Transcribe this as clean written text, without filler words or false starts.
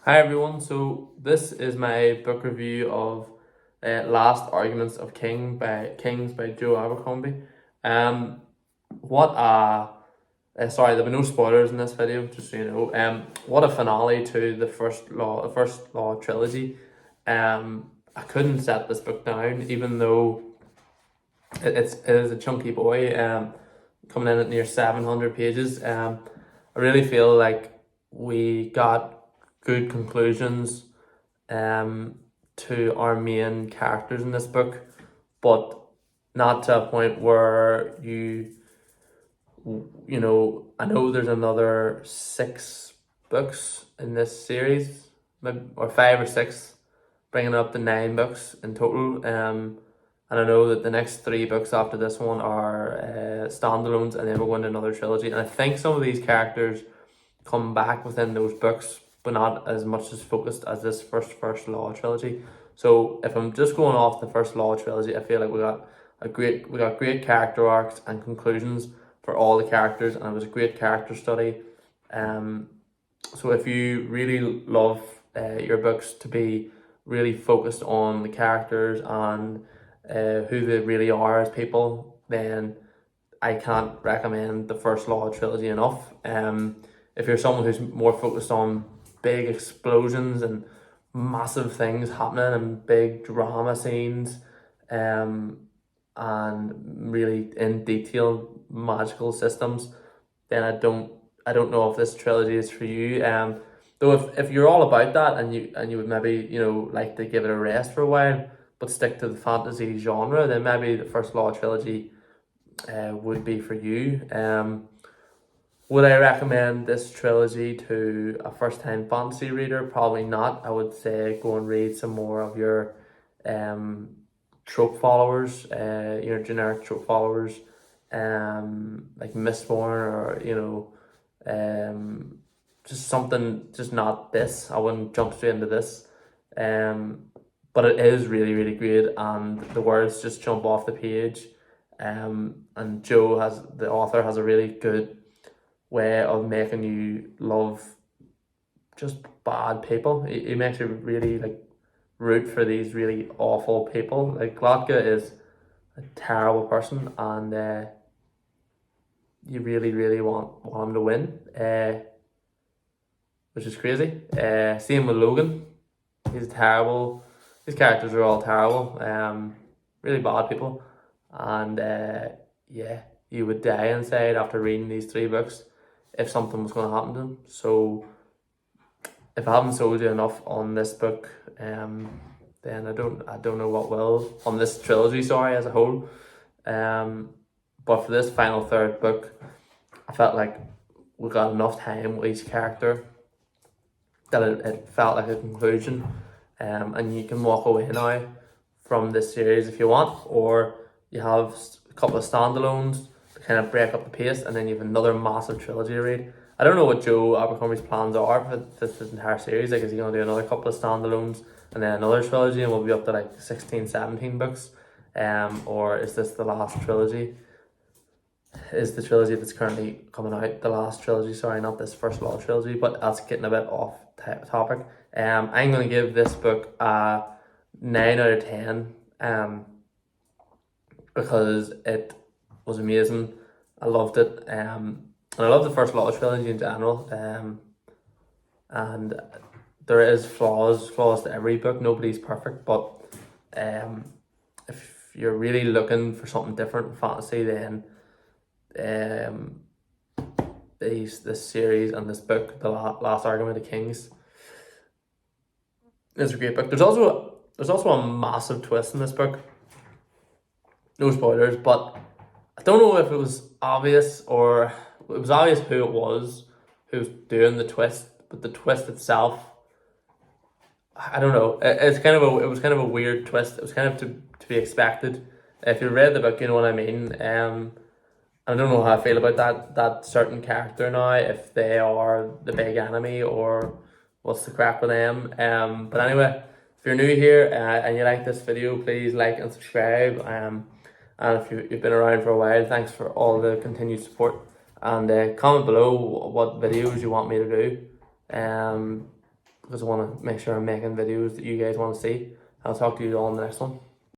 Hi everyone, so this is my book review of Last Arguments of Kings by Joe Abercrombie. Um, what a sorry, there'll be no spoilers in this video, just so you know. What a finale to the First Law trilogy. I couldn't set this book down, even though it is a chunky boy. Coming in at near 700 pages. I really feel like we got good conclusions um, to our main characters in this book, but not to a point where I know there's another six books in this series, maybe, or five or six, bringing it up to nine books in total. And I know that the next three books after this one are standalones, and then we're going to another trilogy. And I think some of these characters come back within those books, but not as much as focused as this first Law trilogy. So if I'm just going off the first Law trilogy, I feel like we got great character arcs and conclusions for all the characters, and it was a great character study. Um, so if you really love your books to be really focused on the characters and who they really are as people, then I can't recommend the first Law trilogy enough. If you're someone who's more focused on big explosions and massive things happening and big drama scenes, um, and really in detail magical systems, then I don't know if this trilogy is for you. Though if you're all about that and you would maybe like to give it a rest for a while, but stick to the fantasy genre, then maybe the first Law trilogy would be for you. Would I recommend this trilogy to a first time fantasy reader? Probably not. I would say go and read some more of your um, trope followers, your generic trope followers, like Mistborn or just something, just not this. I wouldn't jump straight into this. Um, but it is really, really great, and the words just jump off the page. And the author has a really good way of making you love just bad people. He makes you really like root for these really awful people. Like Glotka is a terrible person, and you really, really want him to win. Which is crazy. Same with Logan. He's terrible. His characters are all terrible. Really bad people, and yeah, you would die inside after reading these three books if something was going to happen to them. So if I haven't sold you enough on this book, then I don't know what will on this trilogy. Sorry, as a whole. But for this final third book, I felt like we got enough time with each character that it felt like a conclusion. And you can walk away now from this series if you want, or you have a couple of standalones to kind of break up the pace, and then you have another massive trilogy to read. I don't know what Joe Abercrombie's plans are for this entire series. Like, is he going to do another couple of standalones and then another trilogy, and we'll be up to like 16, 17 books? Or is this the last trilogy? Is the trilogy that's currently coming out the last trilogy? Sorry, not this first Law trilogy, but that's getting a bit off topic. I'm going to give this book a 9 out of 10 because it was amazing. I loved it. And I love the first Law trilogy in general. And there is flaws to every book. Nobody's perfect, but if you're really looking for something different in fantasy, then this series and this book, The Last Argument of Kings, is a great book. There's also a massive twist in this book. No spoilers, but I don't know if it was obvious or it was obvious who who was doing the twist, but the twist itself, I don't know. It was kind of a weird twist. It was kind of to be expected. If you read the book, you know what I mean. I don't know how I feel about that certain character now, if they are the big enemy or what's the crack with them. But anyway, if you're new here and you like this video, please like and subscribe. And if you've been around for a while, thanks for all the continued support. And comment below what videos you want me to do. because I want to make sure I'm making videos that you guys want to see. I'll talk to you all in the next one.